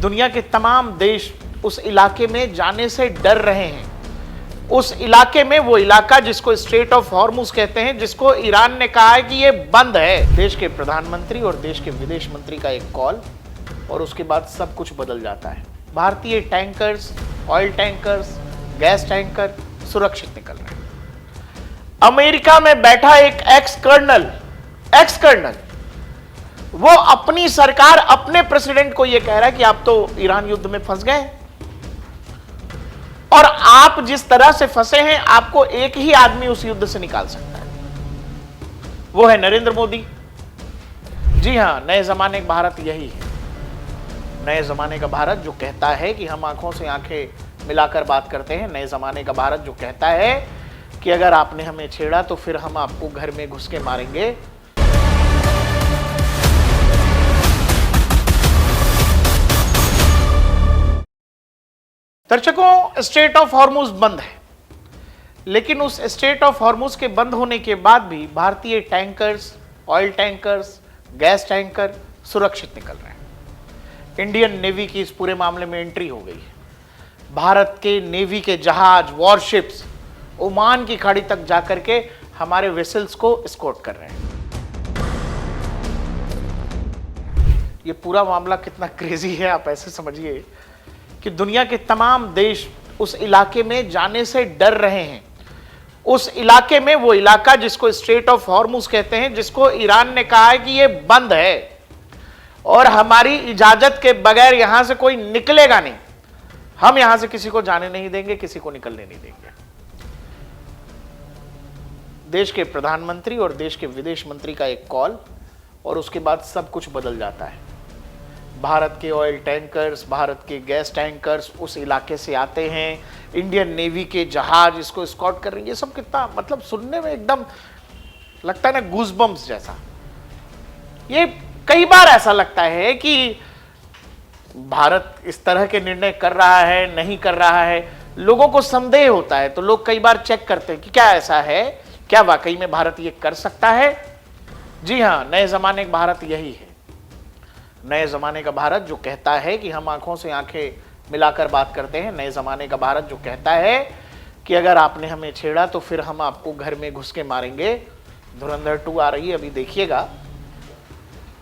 दुनिया के तमाम देश उस इलाके में जाने से डर रहे हैं। उस इलाके में, वो इलाका जिसको स्ट्रेट ऑफ हॉर्मुज कहते हैं, जिसको ईरान ने कहा है कि ये बंद है। देश के प्रधानमंत्री और देश के विदेश मंत्री का एक कॉल और उसके बाद सब कुछ बदल जाता है। भारतीय tankers, oil tankers, gas tanker सुरक्षित निकल रहे हैं। अमेरिका में बैठा एक एक्स कर्नल वो अपनी सरकार, अपने प्रेसिडेंट को यह कह रहा है कि आप तो ईरान युद्ध में फंस गए और आप जिस तरह से फंसे हैं, आपको एक ही आदमी उस युद्ध से निकाल सकता है, वो है नरेंद्र मोदी। जी हां, नए जमाने का भारत यही है। नए जमाने का भारत जो कहता है कि हम आंखों से आंखें मिलाकर बात करते हैं। नए जमाने का भारत जो कहता है कि अगर आपने हमें छेड़ा तो फिर हम आपको घर में घुस के मारेंगे। दर्शकों, स्ट्रेट ऑफ हॉर्मुज बंद है, लेकिन उस स्ट्रेट ऑफ हॉर्मुज के बंद होने के बाद भी भारतीय tankers, oil tankers, gas tanker सुरक्षित निकल रहे हैं। इंडियन नेवी की इस पूरे मामले में एंट्री हो गई है। भारत के नेवी के जहाज, वॉरशिप्स ओमान की खाड़ी तक जाकर के हमारे वेसल्स को एस्कॉर्ट कर रहे हैं। ये पूरा मामला कितना क्रेजी है, आप ऐसे समझिए कि दुनिया के तमाम देश उस इलाके में जाने से डर रहे हैं। उस इलाके में, वो इलाका जिसको स्ट्रेट ऑफ हॉर्मुज कहते हैं, जिसको ईरान ने कहा है कि ये बंद है और हमारी इजाजत के बगैर यहां से कोई निकलेगा नहीं। हम यहां से किसी को जाने नहीं देंगे, किसी को निकलने नहीं देंगे। देश के प्रधानमंत्री और देश के विदेश मंत्री का एक कॉल और उसके बाद सब कुछ बदल जाता है। भारत के ऑयल टैंकर्स, भारत के गैस टैंकर्स उस इलाके से आते हैं। इंडियन नेवी के जहाज इसको एस्कॉर्ट कर रहे हैं। ये सब कितना, मतलब सुनने में एकदम लगता है ना, गूज़बम्प्स जैसा। ये कई बार ऐसा लगता है कि भारत इस तरह के निर्णय कर रहा है, नहीं कर रहा है, लोगों को संदेह होता है, तो लोग कई बार चेक करते हैं कि क्या ऐसा है, क्या वाकई में भारत ये कर सकता है। जी हां, नए जमाने का भारत यही है। नए जमाने का भारत जो कहता है कि हम आंखों से आंखें मिलाकर बात करते हैं। नए जमाने का भारत जो कहता है कि अगर आपने हमें छेड़ा तो फिर हम आपको घर में घुस के मारेंगे। धुरंधर 2 आ रही है, अभी देखिएगा।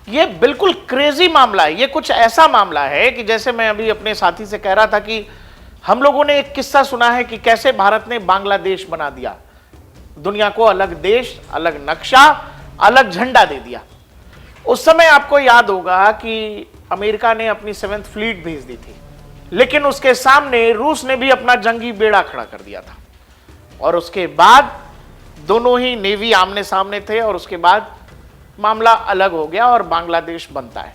ये बिल्कुल क्रेजी मामला है। ये कुछ ऐसा मामला है कि जैसे मैं अभी अपने साथी से कह रहा था कि हम लोगों ने एक किस्सा सुना है कि कैसे भारत ने बांग्लादेश बना दिया, दुनिया को अलग देश, अलग नक्शा, अलग झंडा दे दिया। उस समय आपको याद होगा कि अमेरिका ने अपनी 7th फ्लीट भेज दी थी, लेकिन उसके सामने रूस ने भी अपना जंगी बेड़ा खड़ा कर दिया था और उसके बाद दोनों ही नेवी आमने सामने थे और उसके बाद मामला अलग हो गया और बांग्लादेश बनता है।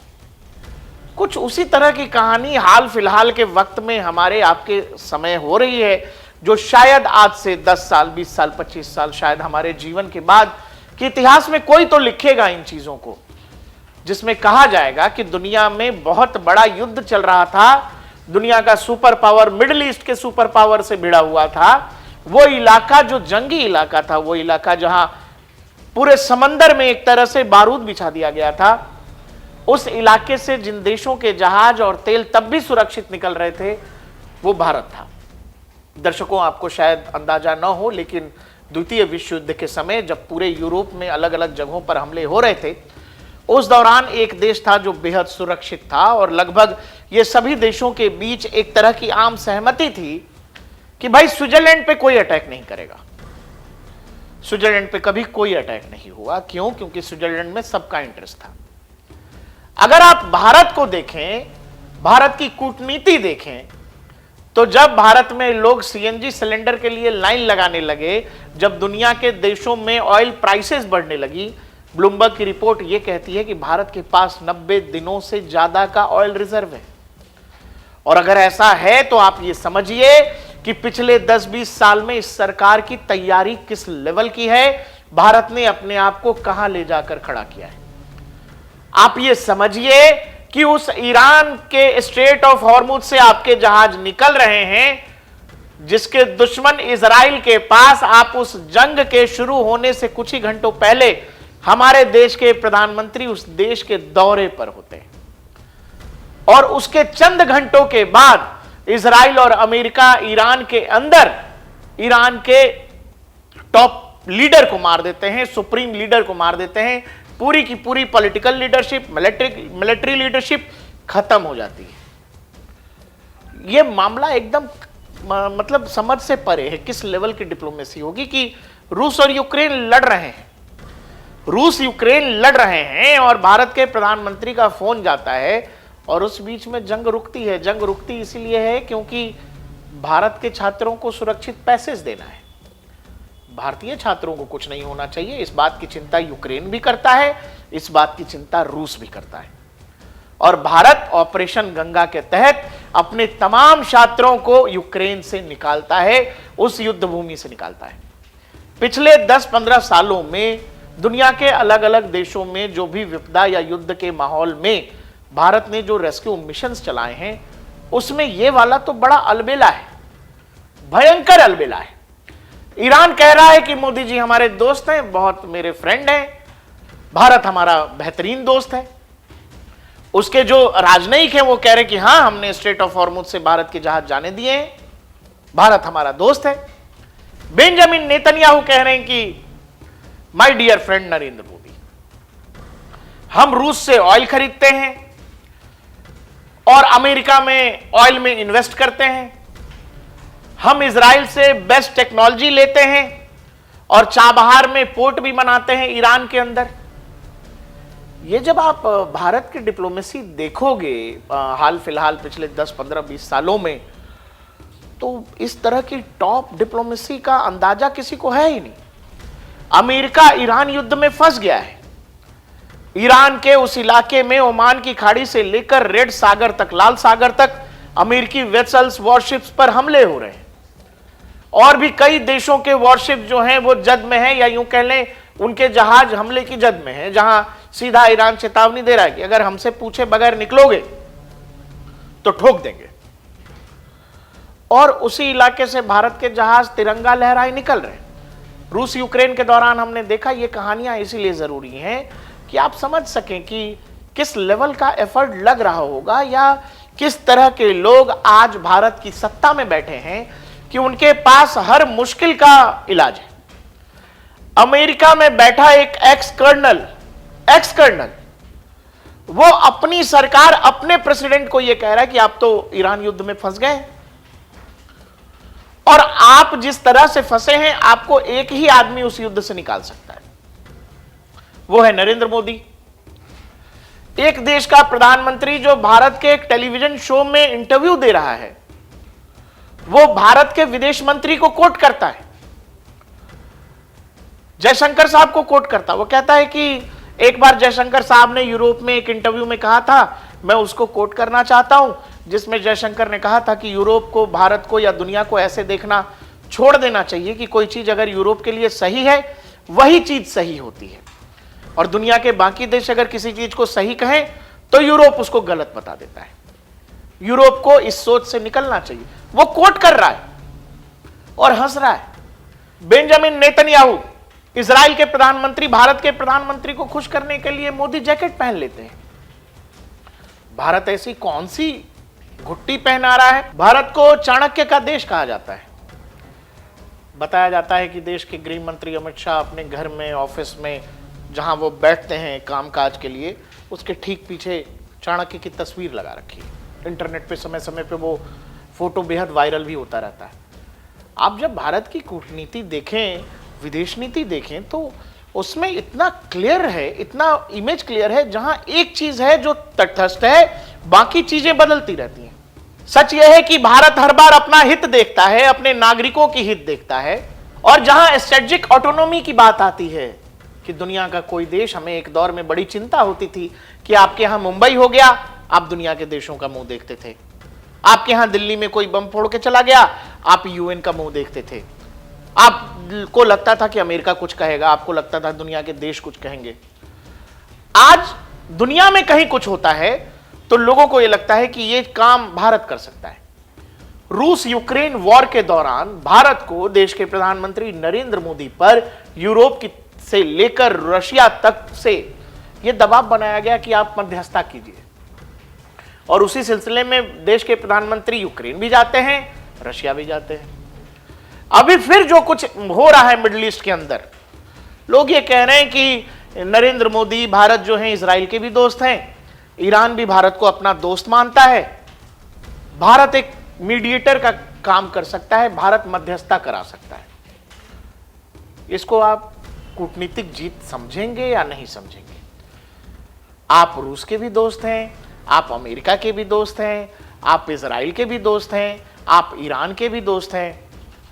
कुछ उसी तरह की कहानी हाल फिलहाल के वक्त में हमारे आपके समय हो रही है, जो शायद आज से 10 साल, 20 साल, 25 साल, शायद हमारे जीवन के बाद के इतिहास में कोई तो लिखेगा इन चीजों को, जिसमें कहा जाएगा कि दुनिया में बहुत बड़ा युद्ध चल रहा था। दुनिया का सुपर पावर मिडिल ईस्ट के सुपर पावर से भिड़ा हुआ था। वो इलाका जो जंगी इलाका था, वो इलाका जहां पूरे समंदर में एक तरह से बारूद बिछा दिया गया था, उस इलाके से जिन देशों के जहाज और तेल तब भी सुरक्षित निकल रहे थे, वो भारत था। दर्शकों, आपको शायद अंदाजा न हो, लेकिन द्वितीय विश्व युद्ध के समय जब पूरे यूरोप में अलग अलग जगहों पर हमले हो रहे थे, उस दौरान एक देश था जो बेहद सुरक्षित था और लगभग ये सभी देशों के बीच एक तरह की आम सहमति थी कि भाई स्विट्जरलैंड पे कोई अटैक नहीं करेगा। स्विट्जरलैंड पे कभी कोई अटैक नहीं हुआ। क्यों? क्योंकि स्विट्जरलैंड में सबका इंटरेस्ट था। अगर आप भारत को देखें, भारत की कूटनीति देखें, तो जब भारत में लोग सीएनजी सिलेंडर के लिए लाइन लगाने लगे, जब दुनिया के देशों में ऑयल प्राइसेस बढ़ने लगी, ब्लूमबर्ग की रिपोर्ट यह कहती है कि भारत के पास 90 दिनों से ज्यादा का ऑयल रिजर्व है। और अगर ऐसा है तो आप ये समझिए कि पिछले 10-20 साल में इस सरकार की तैयारी किस लेवल की है, भारत ने अपने आप को कहां ले जाकर खड़ा किया है। आप ये समझिए कि उस ईरान के स्ट्रेट ऑफ हॉर्मुज से आपके जहाज निकल रहे हैं, जिसके दुश्मन इजराइल के पास आप उस जंग के शुरू होने से कुछ ही घंटों पहले हमारे देश के प्रधानमंत्री उस देश के दौरे पर होते हैं और उसके चंद घंटों के बाद इजराइल और अमेरिका ईरान के अंदर ईरान के टॉप लीडर को मार देते हैं, सुप्रीम लीडर को मार देते हैं। पूरी की पूरी पॉलिटिकल लीडरशिप, मिलिट्री लीडरशिप खत्म हो जाती है। यह मामला एकदम मतलब समझ से परे है। किस लेवल की डिप्लोमेसी होगी कि रूस और यूक्रेन लड़ रहे हैं, रूस यूक्रेन लड़ रहे हैं और भारत के प्रधानमंत्री का फोन जाता है और उस बीच में जंग रुकती है। जंग रुकती इसलिए है क्योंकि भारत के छात्रों को सुरक्षित पैसेज देना है। भारतीय छात्रों को कुछ नहीं होना चाहिए, इस बात की चिंता यूक्रेन भी करता है, इस बात की चिंता रूस भी करता है। और भारत ऑपरेशन गंगा के तहत अपने तमाम छात्रों को यूक्रेन से निकालता है, उस युद्ध भूमि से निकालता है। पिछले 10-15 सालों में दुनिया के अलग अलग देशों में जो भी विपदा या युद्ध के माहौल में भारत ने जो रेस्क्यू मिशंस चलाए हैं, उसमें यह वाला तो बड़ा अलबेला है, भयंकर अलबेला है। ईरान कह रहा है कि मोदी जी हमारे दोस्त हैं, बहुत मेरे फ्रेंड हैं, भारत हमारा बेहतरीन दोस्त है। उसके जो राजनयिक हैं वो कह रहे हैं कि हां, हमने स्ट्रेट ऑफ हॉर्मुज से भारत के जहाज जाने दिए हैं, भारत हमारा दोस्त है। बेंजामिन नेतन्याहू कह रहे हैं कि my dear friend Narendra Modi, हम रूस से ऑयल खरीदते हैं और अमेरिका में ऑयल में इन्वेस्ट करते हैं, हम इजराइल से बेस्ट टेक्नोलॉजी लेते हैं और चाबहार में पोर्ट भी बनाते हैं ईरान के अंदर। ये जब आप भारत की डिप्लोमेसी देखोगे हाल फिलहाल पिछले 10, 15, 20 सालों में, तो इस तरह की टॉप डिप्लोमेसी का अंदाजा किसी को है ही नहीं। अमेरिका ईरान युद्ध में फंस गया है। ईरान के उस इलाके में ओमान की खाड़ी से लेकर रेड सागर तक, लाल सागर तक अमेरिकी वेसल्स, वॉरशिप्स पर हमले हो रहे हैं और भी कई देशों के वॉरशिप जो हैं वो जद में हैं, या यूं कह लें उनके जहाज हमले की जद में हैं, जहां सीधा ईरान चेतावनी दे रहा है कि अगर हमसे पूछे बगैर निकलोगे तो ठोक देंगे। और उसी इलाके से भारत के जहाज तिरंगा लहराए निकल रहे हैं। रूस यूक्रेन के दौरान हमने देखा, ये कहानियां इसीलिए जरूरी हैं कि आप समझ सकें कि किस लेवल का एफर्ट लग रहा होगा या किस तरह के लोग आज भारत की सत्ता में बैठे हैं कि उनके पास हर मुश्किल का इलाज है। अमेरिका में बैठा एक एक्स कर्नल वो अपनी सरकार, अपने प्रेसिडेंट को यह कह रहा है कि आप तो ईरान युद्ध में फंस गए और आप जिस तरह से फंसे हैं, आपको एक ही आदमी उस युद्ध से निकाल सकता है, वो है नरेंद्र मोदी। एक देश का प्रधानमंत्री जो भारत के एक टेलीविजन शो में इंटरव्यू दे रहा है, वो भारत के विदेश मंत्री को कोट करता है, जयशंकर साहब को कोट करता। वो कहता है कि एक बार जयशंकर साहब ने यूरोप में एक इंटरव्यू में कहा था, मैं उसको कोट करना चाहता हूं, जिसमें जयशंकर ने कहा था कि यूरोप को, भारत को या दुनिया को ऐसे देखना छोड़ देना चाहिए कि कोई चीज अगर यूरोप के लिए सही है, वही चीज सही होती है, और दुनिया के बाकी देश अगर किसी चीज को सही कहें तो यूरोप उसको गलत बता देता है। यूरोप को इस सोच से निकलना चाहिए। वो कोट कर रहा है और हंस रहा है। बेंजामिन नेतन्याहू, इजराइल के प्रधानमंत्री, भारत के प्रधानमंत्री को खुश करने के लिए मोदी जैकेट पहन लेते हैं। भारत ऐसी कौन सी घुट्टी पहना रहा है? भारत को चाणक्य का देश कहा जाता है। बताया जाता है कि देश के गृह मंत्री अमित शाह अपने घर में, ऑफिस में, जहां वो बैठते हैं कामकाज के लिए, उसके ठीक पीछे चाणक्य की तस्वीर लगा रखी है। इंटरनेट पे समय समय पे वो फोटो बेहद वायरल भी होता रहता है। आप जब भारत की कूटनीति देखें, विदेश नीति देखें, तो उसमें इतना क्लियर है, इतना इमेज क्लियर है, जहां एक चीज है जो तटस्थ है, बाकी चीजें बदलती रहती हैं। सच यह है कि भारत हर बार अपना हित देखता है, अपने नागरिकों की हित देखता है, और जहां स्ट्रेटेजिक ऑटोनॉमी की बात आती है कि दुनिया का कोई देश, हमें एक दौर में बड़ी चिंता होती थी कि आपके यहां मुंबई हो गया, आप दुनिया के देशों का मुंह देखते थे। आपके यहां दिल्ली में कोई बम फोड़ के चला गया, आप यूएन का मुंह देखते थे। आपको लगता था कि अमेरिका कुछ कहेगा, आपको लगता था दुनिया के देश कुछ कहेंगे। आज दुनिया में कहीं कुछ होता है तो लोगों को यह लगता है कि यह काम भारत कर सकता है। रूस यूक्रेन वॉर के दौरान भारत को, देश के प्रधानमंत्री नरेंद्र मोदी पर यूरोप की से लेकर रशिया तक से यह दबाव बनाया गया कि आप मध्यस्थता कीजिए। और उसी सिलसिले में देश के प्रधानमंत्री यूक्रेन भी जाते हैं, रशिया भी जाते हैं। अभी फिर जो कुछ हो रहा है मिडिल ईस्ट के अंदर, लोग ये कह रहे हैं कि नरेंद्र मोदी, भारत जो है इजराइल के भी दोस्त हैं, ईरान भी भारत को अपना दोस्त मानता है, भारत एक मीडिएटर का काम कर सकता है, भारत मध्यस्थता करा सकता है। इसको आप कूटनीतिक जीत समझेंगे या नहीं समझेंगे? आप रूस के भी दोस्त हैं, आप अमेरिका के भी दोस्त हैं, आप इजराइल के भी दोस्त हैं, आप ईरान के भी दोस्त हैं,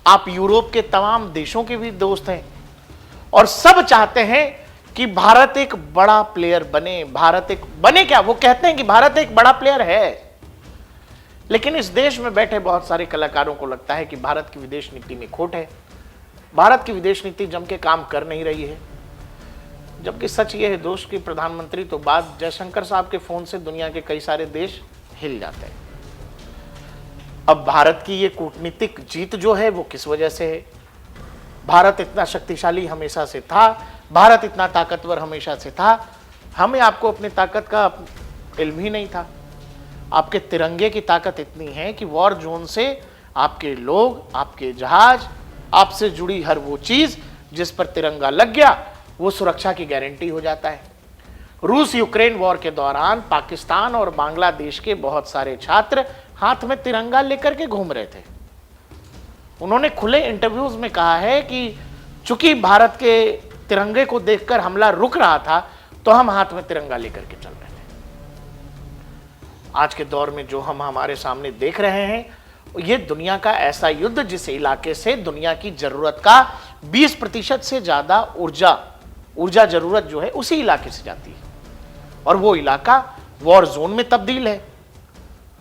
आप यूरोप के तमाम देशों के भी दोस्त हैं, और सब चाहते हैं कि भारत एक बड़ा प्लेयर बने। भारत एक बने क्या? वो कहते हैं कि भारत एक बड़ा प्लेयर है, लेकिन इस देश में बैठे बहुत सारे कलाकारों को लगता है कि भारत की विदेश नीति में खोट है, भारत की विदेश नीति जम के काम कर नहीं रही है। जबकि सच ये है दोस्त कि प्रधानमंत्री तो बाद जयशंकर साहब के फोन से दुनिया के कई सारे देश हिल जाते हैं। अब भारत की ये कूटनीतिक जीत जो है वो किस वजह से है? भारत इतना शक्तिशाली हमेशा से था, भारत इतना ताकतवर हमेशा से था, हमें आपको अपनी ताकत का इल्म ही नहीं था। आपके तिरंगे की ताकत इतनी है कि वॉर जोन से आपके लोग, आपके जहाज, आपसे जुड़ी हर वो चीज जिस पर तिरंगा लग गया वो सुरक्षा की गारंटी हो जाता है। रूस यूक्रेन वॉर के दौरान पाकिस्तान और बांग्लादेश के बहुत सारे छात्र हाथ में तिरंगा लेकर के घूम रहे थे। उन्होंने खुले इंटरव्यूज में कहा है कि चूंकि भारत के तिरंगे को देखकर हमला रुक रहा था तो हम हाथ में तिरंगा लेकर के चल रहे थे। आज के दौर में जो हम हमारे सामने देख रहे हैं ये दुनिया का ऐसा युद्ध जिस इलाके से दुनिया की जरूरत का 20% से ज्यादा ऊर्जा जरूरत जो है उसी इलाके से जाती है, और वो इलाका वॉर जोन में तब्दील है।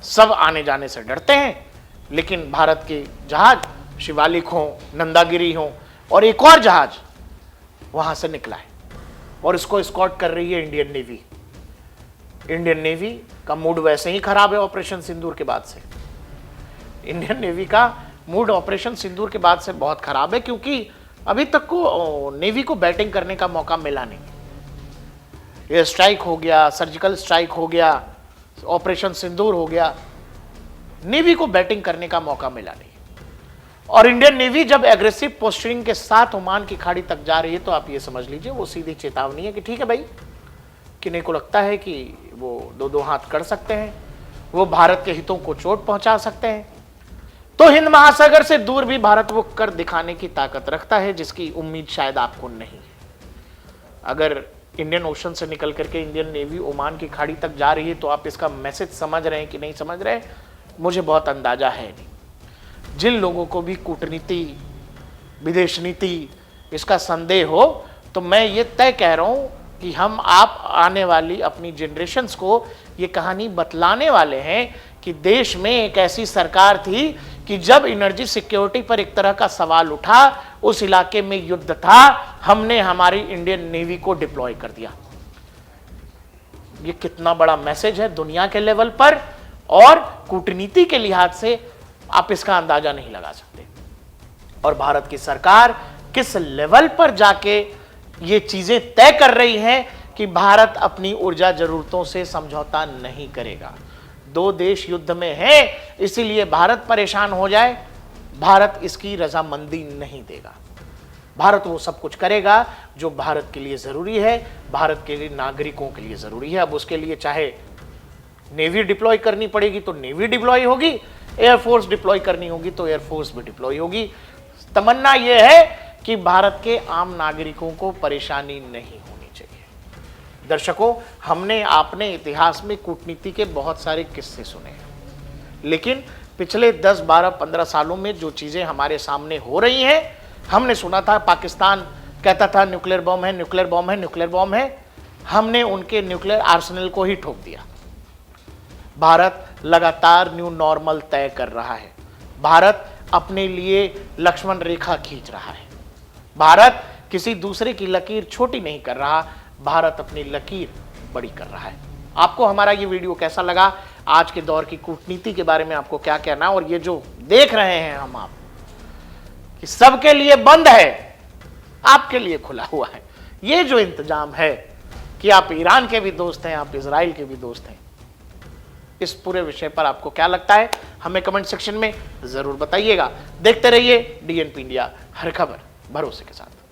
सब आने जाने से डरते हैं, लेकिन भारत के जहाज शिवालिक हो, नंदागिरी हो, और एक और जहाज वहां से निकला है और इसको एस्कॉर्ट कर रही है इंडियन नेवी। इंडियन नेवी का मूड वैसे ही खराब है ऑपरेशन सिंदूर के बाद से। इंडियन नेवी का मूड ऑपरेशन सिंदूर के बाद से बहुत खराब है, क्योंकि अभी तक को नेवी को बैटिंग करने का मौका मिला नहीं। एयर स्ट्राइक हो गया, सर्जिकल स्ट्राइक हो गया, ऑपरेशन सिंदूर हो गया, नेवी को बैटिंग करने का मौका मिला नहीं। और इंडियन नेवी जब एग्रेसिव पोस्चरिंग के साथ ओमान की खाड़ी तक जा रही है तो आप ये समझ लीजिए वो सीधी चेतावनी है कि ठीक है भाई, किन्हीं को लगता है कि वो दो हाथ कर सकते हैं, वो भारत के हितों को चोट पहुंचा सकते हैं, तो हिंद महासागर से दूर भी भारत वो कर दिखाने की ताकत रखता है जिसकी उम्मीद शायद आपको नहीं है। अगर इंडियन ओशन से निकल करके इंडियन नेवी ओमान की खाड़ी तक जा रही है तो आप इसका मैसेज समझ रहे हैं कि नहीं समझ रहे, मुझे बहुत अंदाजा है नहीं। जिन लोगों को भी कूटनीति, विदेश नीति इसका संदेह हो, तो मैं ये तय कह रहा हूं कि हम आप आने वाली अपनी जनरेशन्स को ये कहानी बतलाने वाले हैं कि देश में एक ऐसी सरकार थी कि जब एनर्जी सिक्योरिटी पर एक तरह का सवाल उठा, उस इलाके में युद्ध था, हमने हमारी इंडियन नेवी को डिप्लॉय कर दिया। ये कितना बड़ा मैसेज है दुनिया के लेवल पर, और कूटनीति के लिहाज से आप इसका अंदाजा नहीं लगा सकते। और भारत की सरकार किस लेवल पर जाके ये चीजें तय कर रही है कि भारत अपनी ऊर्जा जरूरतों से समझौता नहीं करेगा। दो देश युद्ध में है, इसीलिए भारत परेशान हो जाए, भारत इसकी रजामंदी नहीं देगा। भारत वो सब कुछ करेगा जो भारत के लिए जरूरी है, भारत के लिए नागरिकों के लिए जरूरी है। अब उसके लिए चाहे नेवी डिप्लॉय करनी पड़ेगी तो नेवी डिप्लॉय होगी, एयरफोर्स डिप्लॉय करनी होगी तो एयरफोर्स भी डिप्लॉय होगी। तमन्ना यह है कि भारत के आम नागरिकों को परेशानी नहीं होनी चाहिए। दर्शकों, हमने आपने इतिहास में कूटनीति के बहुत सारे किस्से सुने हैं, लेकिन पिछले 10, 12, 15 सालों में जो चीजें हमारे सामने हो रही हैं, हमने सुना था पाकिस्तान कहता था न्यूक्लियर बॉम्ब है, न्यूक्लियर बॉम्ब है, न्यूक्लियर बॉम्ब है, हमने उनके न्यूक्लियर आर्सेनल को ही ठोक दिया। भारत लगातार न्यू नॉर्मल तय कर रहा है, भारत अपने लिए लक्ष्मण रेखा खींच रहा है, भारत किसी दूसरे की लकीर छोटी नहीं कर रहा, भारत अपनी लकीर बड़ी कर रहा है। आपको हमारा ये वीडियो कैसा लगा? आज के दौर की कूटनीति के बारे में आपको क्या कहना? और ये जो देख रहे हैं हम आप कि सबके लिए बंद है, आपके लिए खुला हुआ है, ये जो इंतजाम है कि आप ईरान के भी दोस्त हैं, आप इजराइल के भी दोस्त हैं, इस पूरे विषय पर आपको क्या लगता है, हमें कमेंट सेक्शन में जरूर बताइएगा। देखते रहिए DNP इंडिया, हर खबर भरोसे के साथ।